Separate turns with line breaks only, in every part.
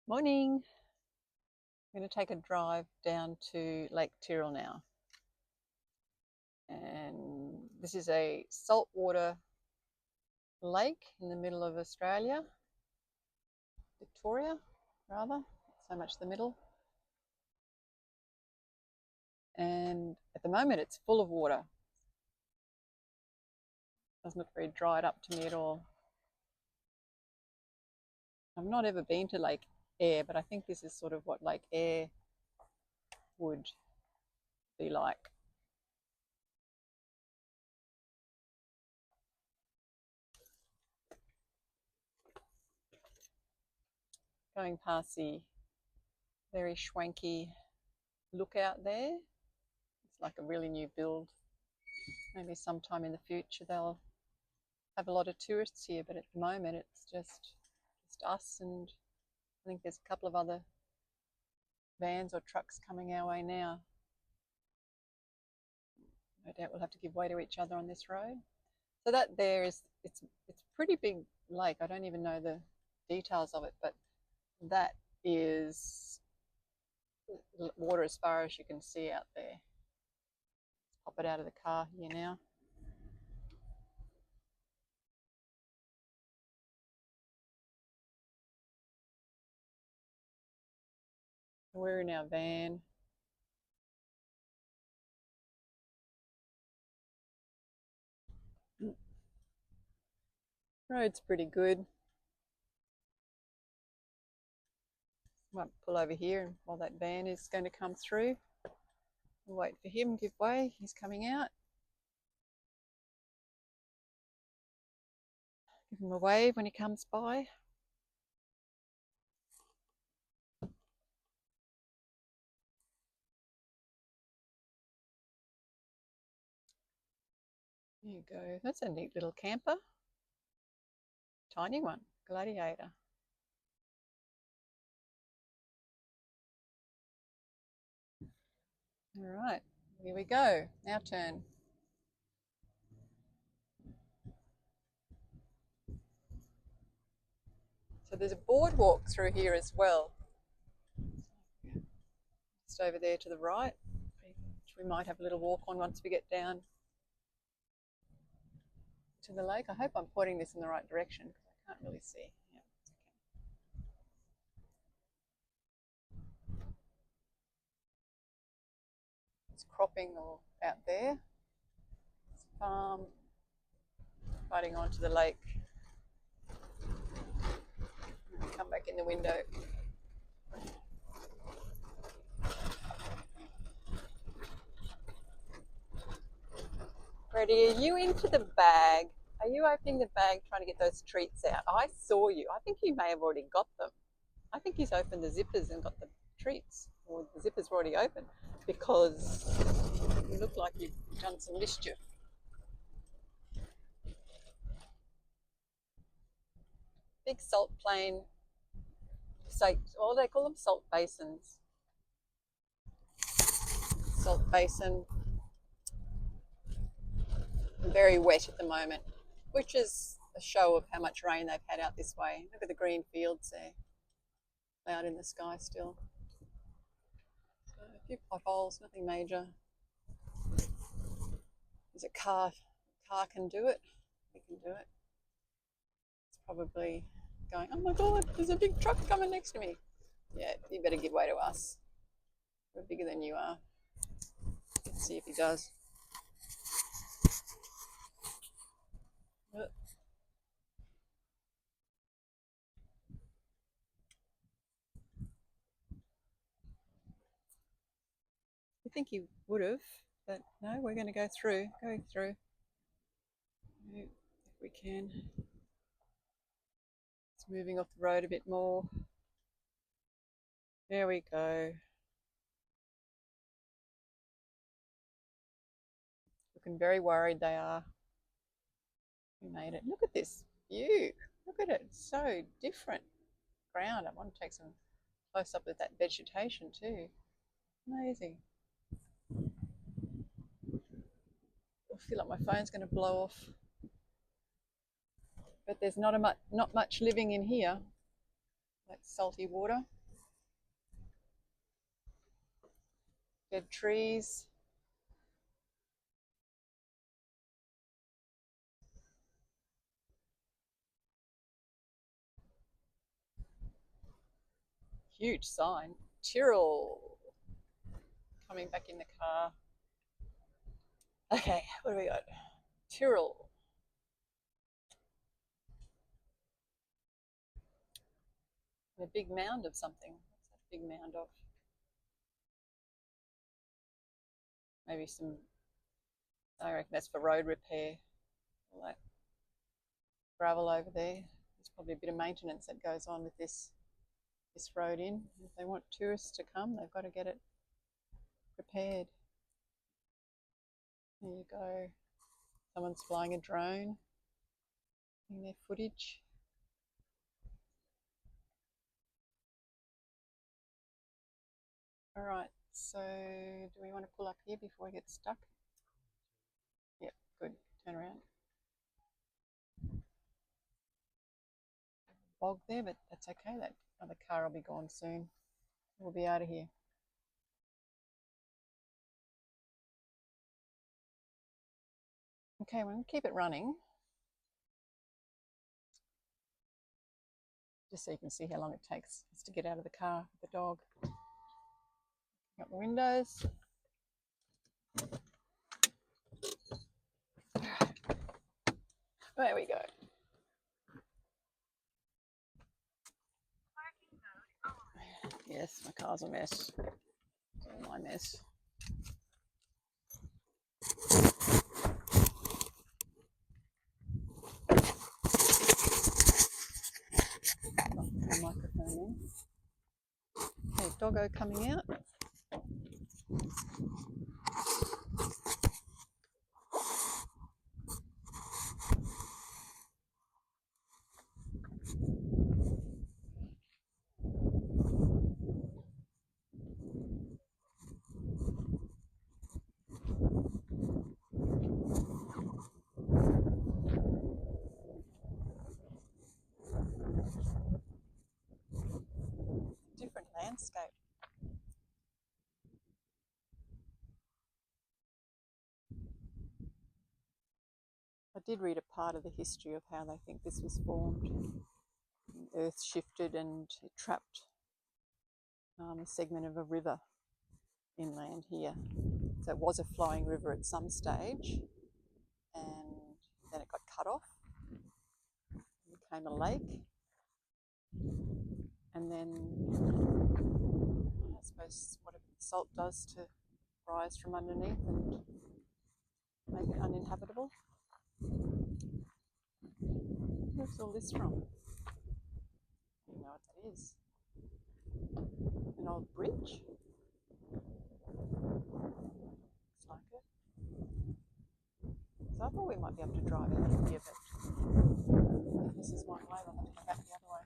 Morning. I'm going to take a drive down to Lake Tyrell now. And this is a saltwater lake in the middle of Australia, Victoria, rather, so much the middle. And at the moment it's full of water. Doesn't look very dried up to me at all. I've not ever been to Lake Eyre, but I think this is sort of what Lake Eyre would be like. Going past the very schwanky lookout there. It's like a really new build. Maybe sometime in the future they'll have a lot of tourists here, but at the moment it's just us, and I think there's a couple of other vans or trucks coming our way now. No doubt we'll have to give way to each other on this road. So that there is, it's pretty big lake. I don't even know the details of it, but that is water as far as you can see out there. Let's pop it out of the car here now. We're in our van. Road's pretty good. Might pull over here while that van is going to come through. We'll wait for him, give way. He's coming out. Give him a wave when he comes by. There you go. That's a neat little camper. Tiny one, Gladiator. All right, here we go. Our turn. So there's a boardwalk through here as well. Just over there to the right, which we might have a little walk on once we get down to the lake. I hope I'm pointing this in the right direction because I can't really see. Yeah, okay. It's cropping all out there. It's a farm biting onto the lake. Come back in the window. Freddie, are you into the bag? Are you opening the bag trying to get those treats out? I saw you. I think you may have already got them. I think he's opened the zippers and got the treats, or the zippers were already open, because you look like you've done some mischief. Big salt plain, they call them salt basins. Salt basin. Very wet at the moment, which is a show of how much rain they've had out this way. Look at the green fields there, cloud in the sky still. So a few potholes, nothing major. There's a car can do it. We can do it. It's probably going, oh my God, there's a big truck coming next to me. Yeah, you better give way to us. We're bigger than you are. Let's see if he does. I think he would have, but no, we're going to go through. If we can. It's moving off the road a bit more. There we go. Looking very worried they are. We made it. Look at this view. Look at it. It's so different ground. I want to take some close up with that vegetation too. Amazing. I feel like my phone's going to blow off. But there's not much living in here. like salty water, dead trees. Huge sign. Tyrell. Coming back in the car. Okay, what do we got? Tyrell. A big mound of something. What's that big mound of? Maybe some, I reckon that's for road repair. All that gravel over there. There's probably a bit of maintenance that goes on with this road in. If they want tourists to come, they've got to get it prepared. There you go. Someone's flying a drone, getting their footage. All right, so do we want to pull up here before we get stuck? Yep, good. Turn around. Bog there, but that's okay. That other car will be gone soon. We'll be out of here. Okay, we're going to keep it running. Just so you can see how long it takes us to get out of the car with the dog. Got the windows. There we go. Yes, my car's a mess. It's all my mess. The microphone in. Okay, doggo coming out. Different landscape. I did read a part of the history of how they think this was formed. The earth shifted and it trapped a segment of a river inland here. So it was a flowing river at some stage, and then it got cut off, it became a lake, and then I suppose whatever the salt does to rise from underneath and make it uninhabitable. Where's all this from? I don't know what that is. An old bridge? Looks like it. So I thought we might be able to drive out of here, but if this is one way, we'll have to go back the other way.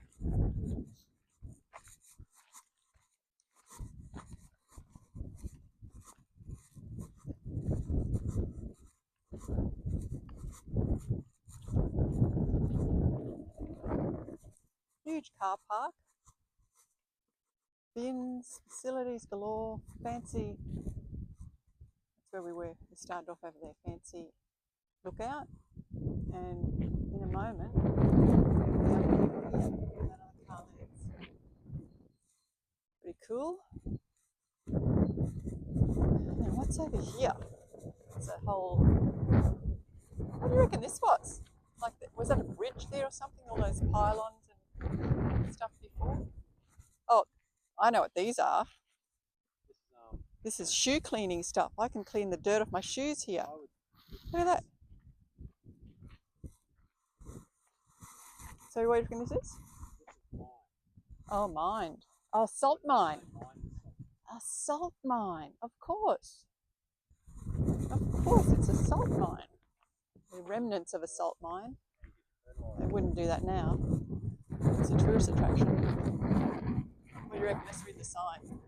Huge car park, bins, facilities galore, fancy. That's where we were. We started off over there, fancy lookout, and in a moment, pretty cool. Now what's over here? It's a whole. What do you reckon this was? Like, was that a bridge there or something? All those pylons and stuff before? Oh, I know what these are. This is shoe cleaning stuff. I can clean the dirt off my shoes here. Look at that. So what do you reckon this is? Oh, mine. Oh, salt mine. A salt mine, of course. Of course, it's a salt mine. The remnants of a salt mine. They wouldn't do that now. It's a tourist attraction. What do you reckon? Let's read the sign.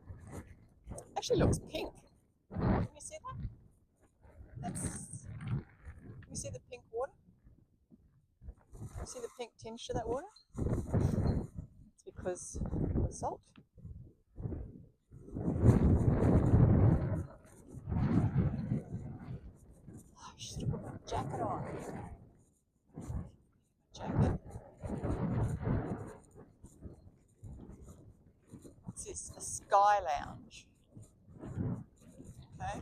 Actually looks pink. Can you see that? Can you see the pink water? Can you see the pink tinge to that water? Must be because of the salt. I should have put my jacket on. Jacket. What's this? A sky lounge. Okay.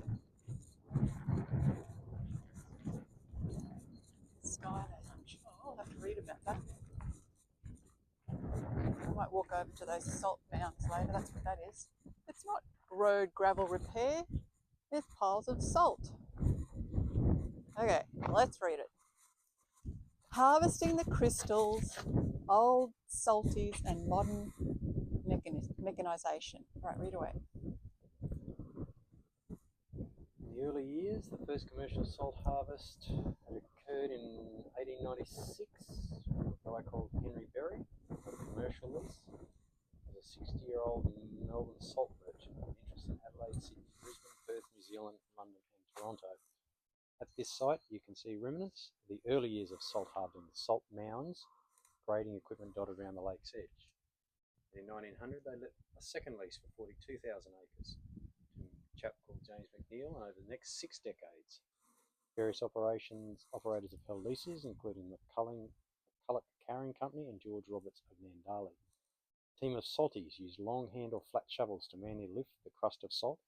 Sky lounge. Oh, I'll have to read about that. I might walk over to those salt mounds later. That's what that is. It's not road gravel repair. There's piles of salt. Okay, let's read it. Harvesting the crystals, old salties and modern mechanisation. Right, read away.
In the early years, the first commercial salt harvest had occurred in 1896 from a guy called Henry Berry, on a commercial lease, as a 60-year-old Melbourne salt merchant with interests in Adelaide, Sydney, Brisbane, Perth, New Zealand, London and Toronto. At this site, you can see remnants of the early years of salt harvesting, with salt mounds, grading equipment dotted around the lake's edge. In 1900, they let a second lease for 42,000 acres to a chap called James McNeil, and over the next 6 decades, various operators have held leases, including the McCulloch Carrying Company and George Roberts of Nandali. A team of salties used long handle flat shovels to manually lift the crust of salt,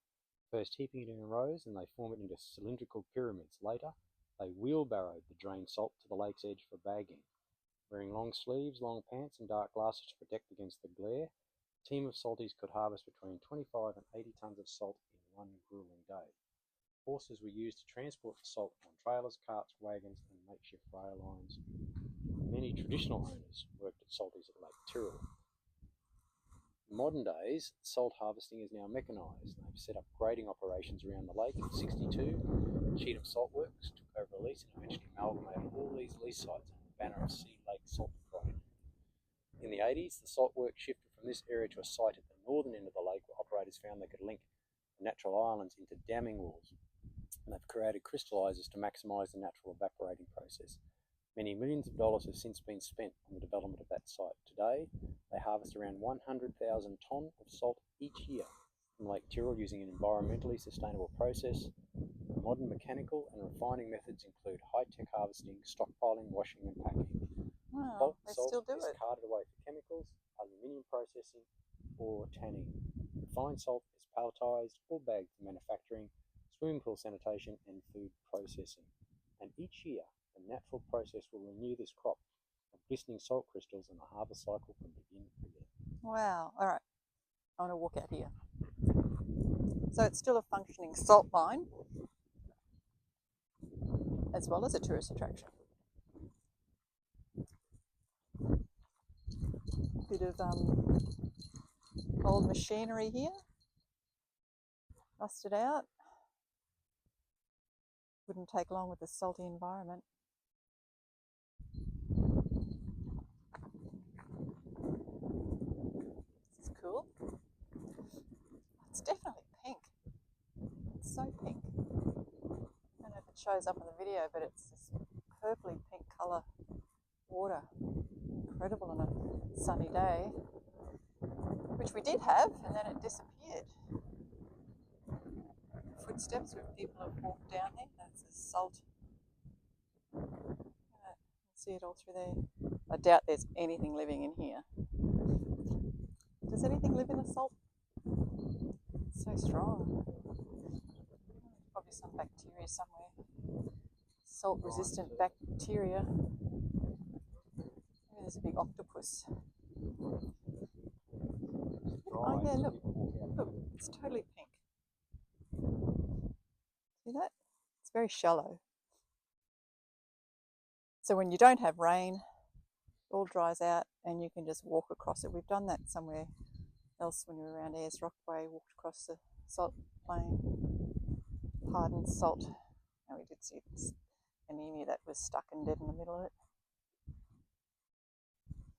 first heaping it in rows, and they form it into cylindrical pyramids. Later, they wheelbarrowed the drained salt to the lake's edge for bagging. Wearing long sleeves, long pants and dark glasses to protect against the glare, a team of salties could harvest between 25 and 80 tonnes of salt in one grueling day. Horses were used to transport the salt on trailers, carts, wagons and makeshift rail lines. Many traditional owners worked at salties at Lake Tyrell. In modern days, salt harvesting is now mechanised. They've set up grading operations around the lake. In 1962, Cheetham Salt Works took over a lease and eventually amalgamated all these lease sites under the banner of Sea Lake Salt Proprietary. In the 80s, the salt works shifted from this area to a site at the northern end of the lake where operators found they could link the natural islands into damming walls. And they've created crystallisers to maximise the natural evaporating process. Many millions of dollars have since been spent on the development of that site. Today, they harvest around 100,000 tonne of salt each year from Lake Tyrell using an environmentally sustainable process. Modern mechanical and refining methods include high-tech harvesting, stockpiling, washing and packing.
Wow,
Bulk
they
salt
still do
is
it.
carted away for chemicals, aluminium processing or tanning. Refined salt is palletised or bagged for manufacturing, swimming pool sanitation and food processing. And each year, the natural process will renew this crop of glistening salt crystals and the harvest cycle can begin again.
Wow. All right. I want to walk out here. So it's still a functioning salt mine as well as a tourist attraction. Bit of old machinery here, rusted out. Wouldn't take long with the salty environment. This is cool. It's definitely pink. It's so pink. I don't know if it shows up in the video, but it's this purpley pink colour water. Incredible on a sunny day, which we did have, and then it disappeared. Footsteps where people have walked down there. That's the salt. You can see it all through there. I doubt there's anything living in here. Does anything live in a salt? It's so strong. Probably some bacteria somewhere. Salt-resistant bacteria. Maybe there's a big octopus. Oh yeah, look, it's totally pink. See that? It's very shallow. So when you don't have rain, it all dries out and you can just walk across it. We've done that somewhere else when we were around Ayers Rockaway, walked across the salt plain, hardened salt. And we did see an emu that was stuck and dead in the middle of it.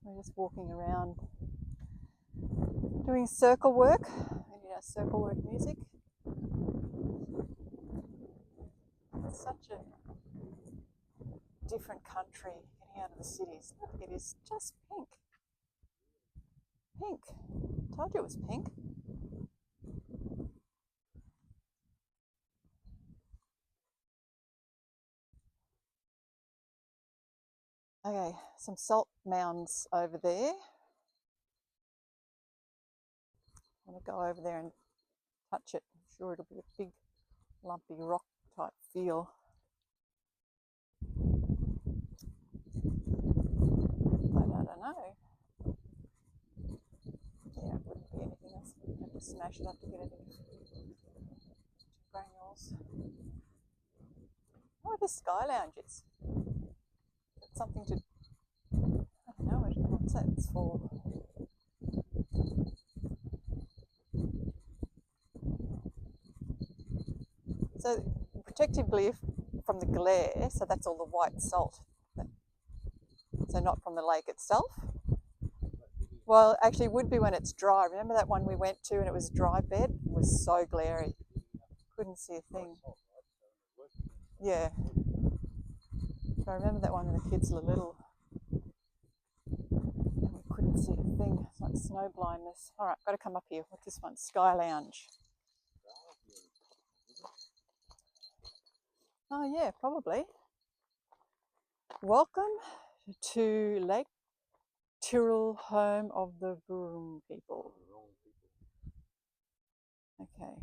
We're just walking around doing circle work. We did our circle work music. It's such a different country getting out of the cities. Look, it is just pink. Pink. Told you it was pink. Okay, some salt mounds over there. I'm going to go over there and touch it. I'm sure it'll be a big lumpy rock type feel. But I don't know. Yeah, it wouldn't be anything else. I'd have to smash it up to get it into granules. Oh, the sky lounges. It's something to, I don't know what's that it's for. So protectively from the glare, so that's all the white salt. So not from the lake itself. Well, actually it would be when it's dry. Remember that one we went to and it was dry bed? It was so glary. Couldn't see a thing. Yeah. I remember that one when the kids were little. And we couldn't see a thing. It's like snow blindness. All right, got to come up here. What's this one? Sky Lounge. Oh yeah, probably. Welcome to Lake Tyrell, home of the Broom people. Okay.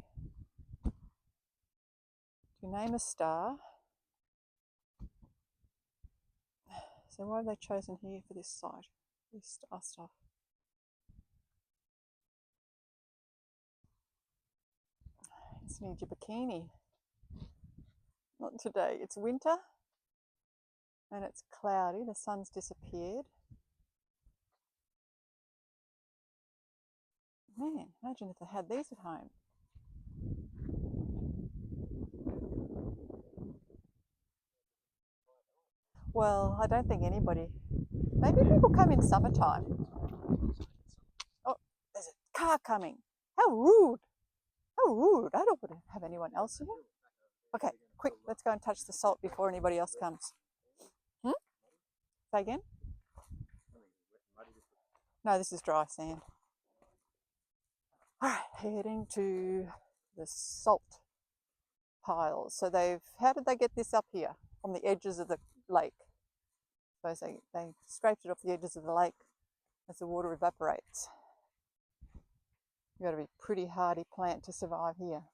To name a star. So why have they chosen here for this site? This star stuff. Just need your bikini. Not today. It's winter and it's cloudy. The sun's disappeared. Man, imagine if they had these at home. Well, I don't think anybody. Maybe people come in summertime. Oh, there's a car coming. How rude. How rude. I don't want to have anyone else here. Okay, quick, let's go and touch the salt before anybody else comes. Say again? No, this is dry sand. All right, heading to the salt piles. So how did they get this up here from the edges of the lake? I suppose they scraped it off the edges of the lake as the water evaporates. You've got to be a pretty hardy plant to survive here.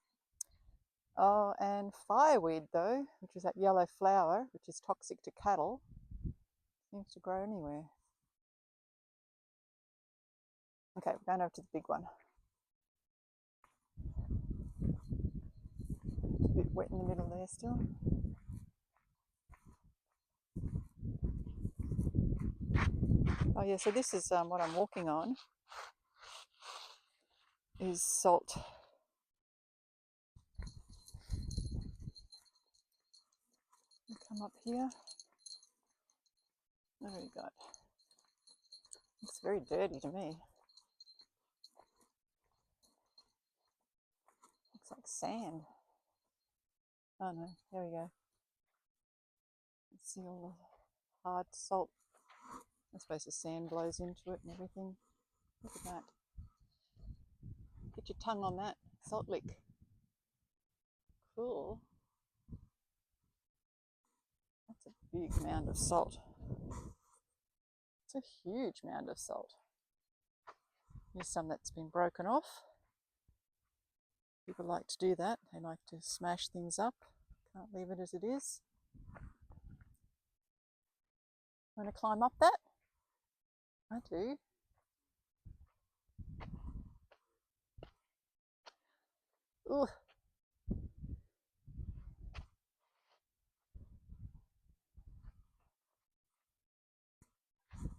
Oh, and fireweed though, which is that yellow flower, which is toxic to cattle, seems to grow anywhere. Okay, we're going over to the big one. It's a bit wet in the middle there still. Oh yeah, so this is what I'm walking on, is salt. Come up here. What have we got? It's very dirty to me. Looks like sand. Oh no, there we go. Let's see all the hard salt. I suppose the sand blows into it and everything. Look at that. Get your tongue on that. Salt lick. Cool. That's a big mound of salt. It's a huge mound of salt. Here's some that's been broken off. People like to do that. They like to smash things up. Can't leave it as it is. Want to climb up that? I do. Ooh.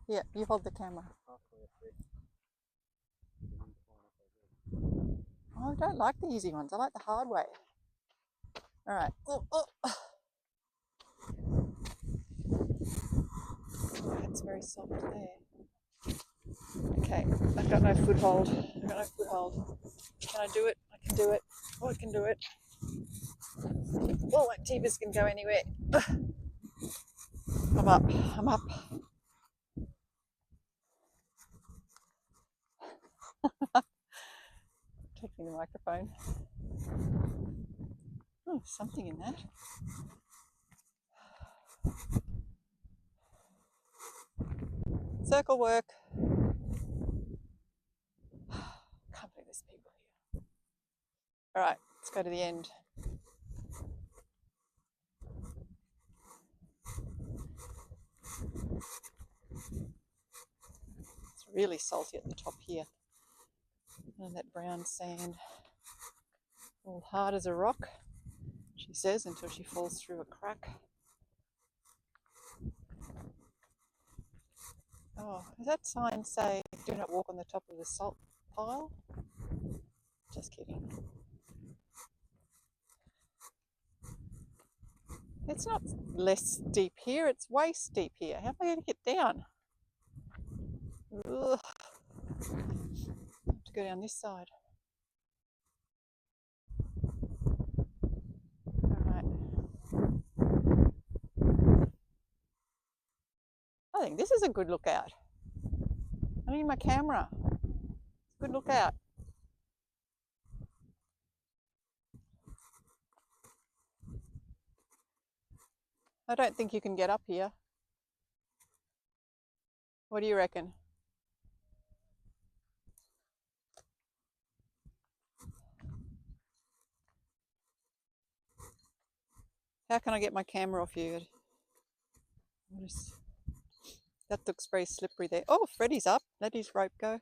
Yeah, you hold the camera. Oh, I don't like the easy ones. I like the hard way. All right. Oh, oh. It's very soft there. Okay, I've got no foothold. I've got no foothold. Can I do it? I can do it. Oh, I can do it. Oh, my T-Biz can go anywhere. I'm up. I'm up. Taking the microphone. Oh, something in that. Circle work. Can't believe there's people here. All right, let's go to the end. It's really salty at the top here. And that brown sand. All hard as a rock, she says, until she falls through a crack. Oh, does that sign say, do not walk on the top of the salt pile? Just kidding. It's not less steep here, it's way steep here. How am I going to get down? Ugh. I have to go down this side. Alright. I think this is a good lookout. I need my camera. It's a good lookout. I don't think you can get up here. What do you reckon? How can I get my camera off you? That looks very slippery there. Oh, Freddie's up. Let his rope go.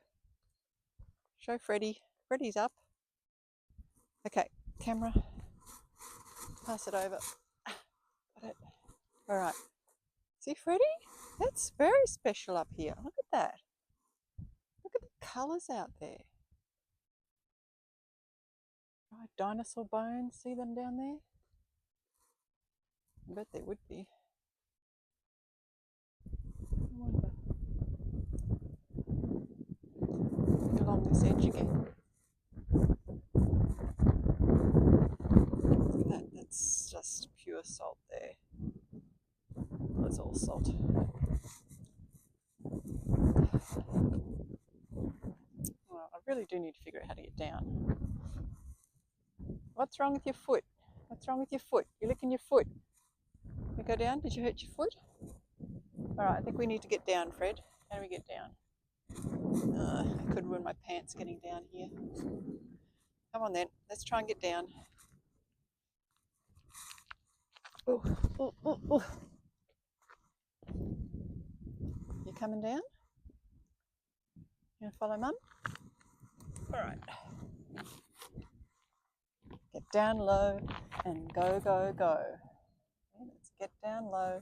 Show Freddie. Freddie's up. Okay, camera. Pass it over. Got it. All right. See, Freddie? That's very special up here. Look at that. Look at the colours out there. Right, dinosaur bones. See them down there? I bet there would be. I wonder. Look along this edge again. Look at that. That's just pure salt there. That's all salt. Well, I really do need to figure out how to get down. What's wrong with your foot? What's wrong with your foot? You're licking your foot. You go down? Did you hurt your foot? Alright, I think we need to get down, Fred. How do we get down? I could ruin my pants getting down here. Come on then, let's try and get down. Ooh, ooh, ooh, ooh. You coming down? You want to follow Mum? Alright. Get down low and go, go, go. Okay, let's get down low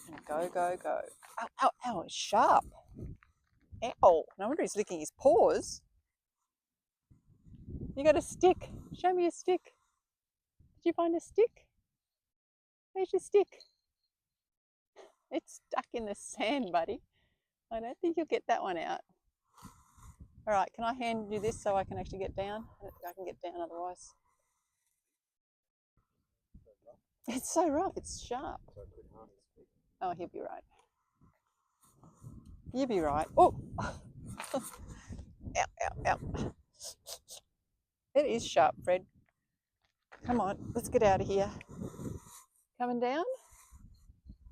and go, go, go. Ow, ow, ow, it's sharp. Ow, no wonder he's licking his paws. You got a stick. Show me a stick. Did you find a stick? Where's your stick? It's stuck in the sand, buddy. I don't think you'll get that one out. All right, can I hand you this so I can actually get down? I can get down otherwise. It's so rough, it's sharp. Oh, he'll be right. You'll be right. Oh! Ow, ow, ow. It is sharp, Fred. Come on, let's get out of here. Coming down?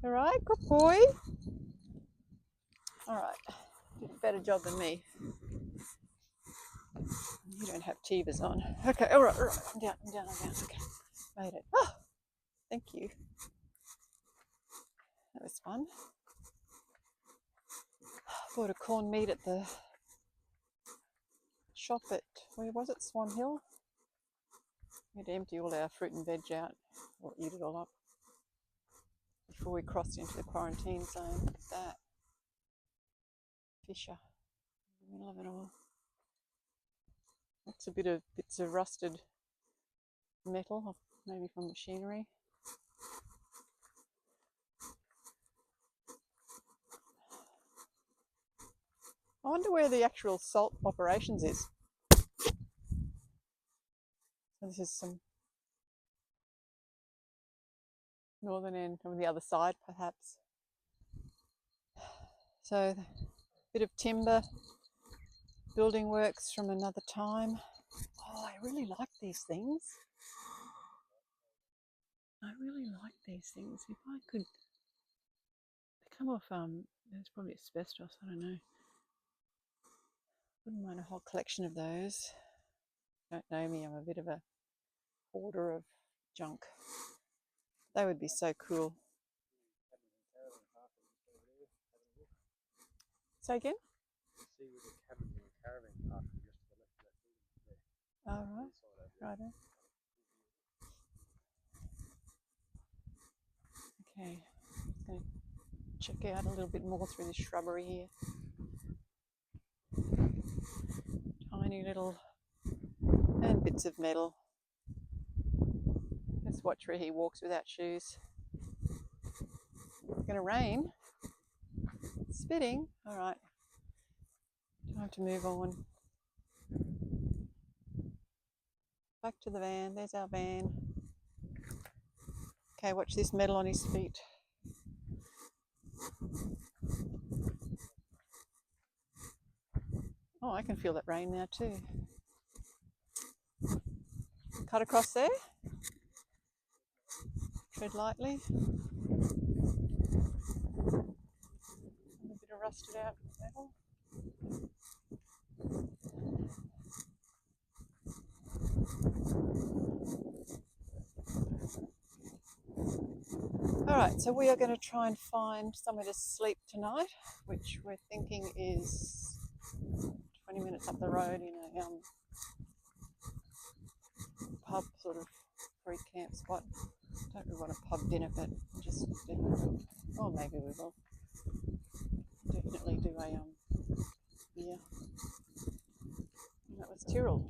All right, good boy. All right, did a better job than me. You don't have Tivas on. Okay, all right, I'm down. Okay, made it. Oh, thank you. That was fun. Bought a corned meat at the shop at, where was it, Swan Hill? We had to empty all our fruit and veg out, or eat it all up, before we crossed into the quarantine zone. Look at that. Fisher, in the middle of it all. That's a bit of bits of rusted metal, maybe from machinery. I wonder where the actual salt operations is. So this is some northern end from the other side, perhaps. So a bit of timber building works from another time. Oh, I really like these things. I really like these things. If I could, they come off, there's probably asbestos, I don't know. Wouldn't mind a whole collection of those. Don't know me, I'm a bit of a hoarder of junk. They would be so cool. Say again?
See with the cabins and caravan park just to the left of that building there.
All right. Righto. Okay, going to check out a little bit more through this shrubbery here. Tiny little and bits of metal. Let's watch where he walks without shoes. It's going to rain. It's spitting. All right. Time to move on. Back to the van. There's our van. Okay, watch this metal on his feet. Oh, I can feel that rain now too. Cut across there. Tread lightly. A bit of rusted out metal. Alright, so we are going to try and find somewhere to sleep tonight, which we're thinking is 20 minutes up the road in a pub sort of free camp spot. Don't really want a pub dinner, but just definitely, oh maybe we will definitely do a beer. And that was Tyrell.